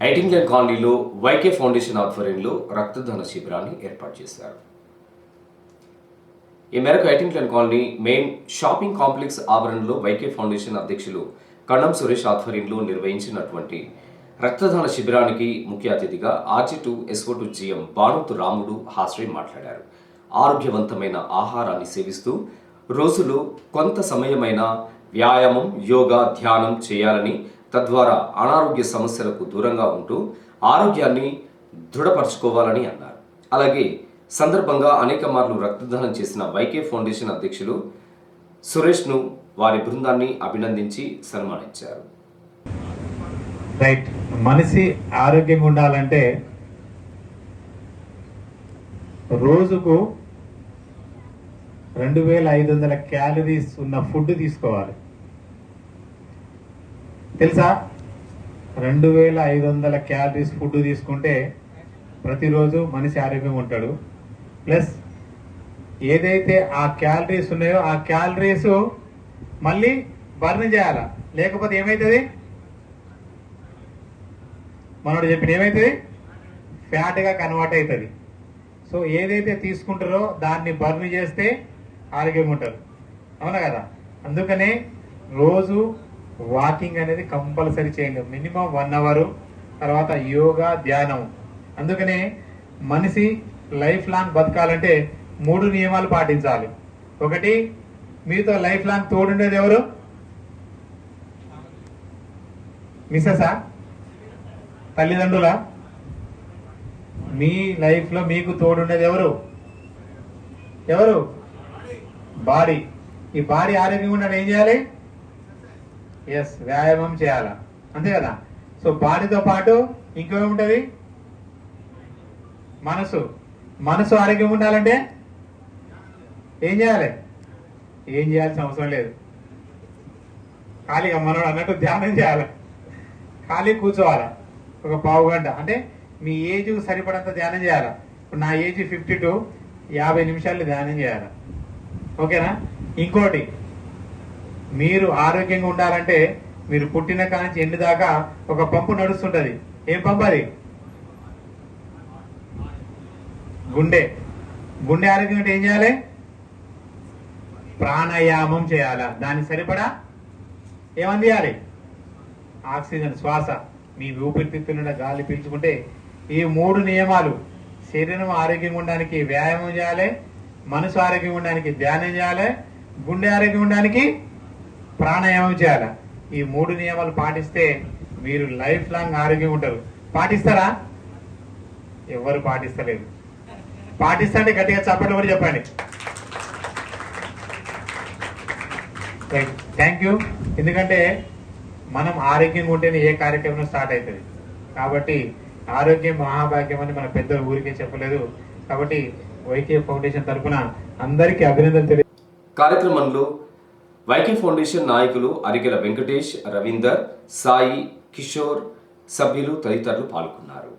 ఐటింగ్లైన్ కాలనీలో YK foundation ఆధ్వర్యంలో రక్తదాన శిబిరాన్ని ఏర్పాటు చేశారు. ఈ మేరకు ఐటింగ్లైన్ కాలనీ మెయిన్ షాపింగ్ కాంప్లెక్స్ ఆవరణలో వైకే ఫౌండేషన్ అధ్యక్షులు కణం సురేష్ ఆధ్వర్యంలో నిర్వహించినటువంటి రక్తదాన శిబిరానికి ముఖ్య అతిథిగా ఆర్జీ2 SO2 GM బాణుతు రాముడు హాజరై మాట్లాడారు. ఆరోగ్యవంతమైన ఆహారాన్ని సేవిస్తూ రోజులో కొంత సమయమైన వ్యాయామం, యోగా, ధ్యానం చేయాలని, తద్వారా అనారోగ్య సమస్యలకు దూరంగా ఉంటూ ఆరోగ్యాన్ని దృఢపరచుకోవాలని అన్నారు. అలాగే సందర్భంగా అనేక మార్లు రక్తదానం చేసిన వైకే ఫౌండేషన్ అధ్యక్షులు సురేష్ను వారి బృందాన్ని అభినందించి సన్మానించారు. రైట్, మనిషి ఆరోగ్యంగా ఉండాలంటే రోజుకు 2500 క్యాలరీస్ ఉన్న ఫుడ్ తీసుకోవాలి. తెలుసా? 2500 క్యాలరీస్ ఫుడ్ తీసుకుంటే ప్రతిరోజు మనిషి ఆరోగ్యంగా ఉంటాడు. ప్లస్ ఏదైతే ఆ క్యాలరీస్ ఉన్నాయో ఆ క్యాలరీస్ మళ్ళీ బర్న్ చేయాలా, లేకపోతే ఏమవుతుంది? మనోడు చెప్పిన ఏమవుతుంది? ఫ్యాట్గా కన్వర్ట్ అవుతుంది. సో ఏదైతే తీసుకుంటారో దాన్ని బర్న్ చేస్తే ఆరోగ్యంగా ఉంటారు. అవునా కదా? అందుకనే రోజు వాకింగ్ అనేది కంపల్సరీ చేయండి, మినిమం 1 అవర్. తర్వాత యోగా, ధ్యానం. అందుకనే మనిషి లైఫ్ లాంగ్ బతకాలంటే 3 నియమాలు పాటించాలి. ఒకటి, మీతో లైఫ్ లాంగ్ తోడుండేది ఎవరు? మిస్సెసా? తల్లిదండ్రులా? మీ లైఫ్లో మీకు తోడుండేది ఎవరు? ఎవరు? బాడీ. ఈ బాడీ ఆరోగ్యంగా ఉండాలి ఏం చేయాలి? ఎస్, వ్యాయామం చేయాలా, అంతే కదా? సో బాడీతో పాటు ఇంకేముంటుంది? మనసు. మనసు ఆరోగ్యంగా ఉండాలంటే ఏం చేయాలి? ఏం చేయాల్సిన అవసరం లేదు. ఖాళీగా మనోడు అన్నట్టు ధ్యానం చేయాలి. ఖాళీ కూర్చోవాలా ఒక పావు గంట. అంటే మీ ఏజ్ సరిపడంత ధ్యానం చేయాలి. ఇప్పుడు నా ఏజ్ 52, 50 నిమిషాలు ధ్యానం చేయాలి. ఓకేనా? ఇంకోటి, మీరు ఆరోగ్యంగా ఉండాలంటే మీరు పుట్టిన కానించి ఎండు దాకా ఒక పంపు నడుస్తుంటది. ఏం పంపు అది? గుండె. గుండె ఆరోగ్యం అంటే ఏం చేయాలి? ప్రాణాయామం చేయాలా. దానికి సరిపడా ఏమందియాలి? ఆక్సిజన్, శ్వాస. మీ ఊపిరితిత్తుల గాలి పీల్చుకుంటే ఈ 3 నియమాలు. శరీరం ఆరోగ్యంగా ఉండడానికి వ్యాయామం చేయాలి, మనసు ఆరోగ్యంగా ఉండడానికి ధ్యానం చేయాలి, గుండె ఆరోగ్యంగా ఉండడానికి ప్రాణాయామం చేయాలి. ఈ 3 నియమాలు పాటిస్తే మీరు లైఫ్ లాంగ్ ఆరోగ్యంగా ఉంటారు. పాటిస్తారా? ఎవరు పాటిస్తలేదు. పాటిస్తే గట్టిగా చప్పట్లు కూడా చెప్పండి. Thank you. ఎందుకంటే మనం ఆరోగ్యంగా ఉంటేనే ఏ కార్యక్రమం స్టార్ట్ అవుతుంది. కాబట్టి ఆరోగ్యం మహాభాగ్యం అని మన పెద్దలు ఊరికే చెప్పలేదు. కాబట్టి వైకే ఫౌండేషన్ తరఫున అందరికీ అభినందనలు తెలియ. కార్యక్రమంలో వైకే ఫౌండేషన్ నాయకులు అరికెల వెంకటేష్, రవీందర్, సాయి, కిషోర్, సభ్యులు తదితరులు పాల్గొన్నారు.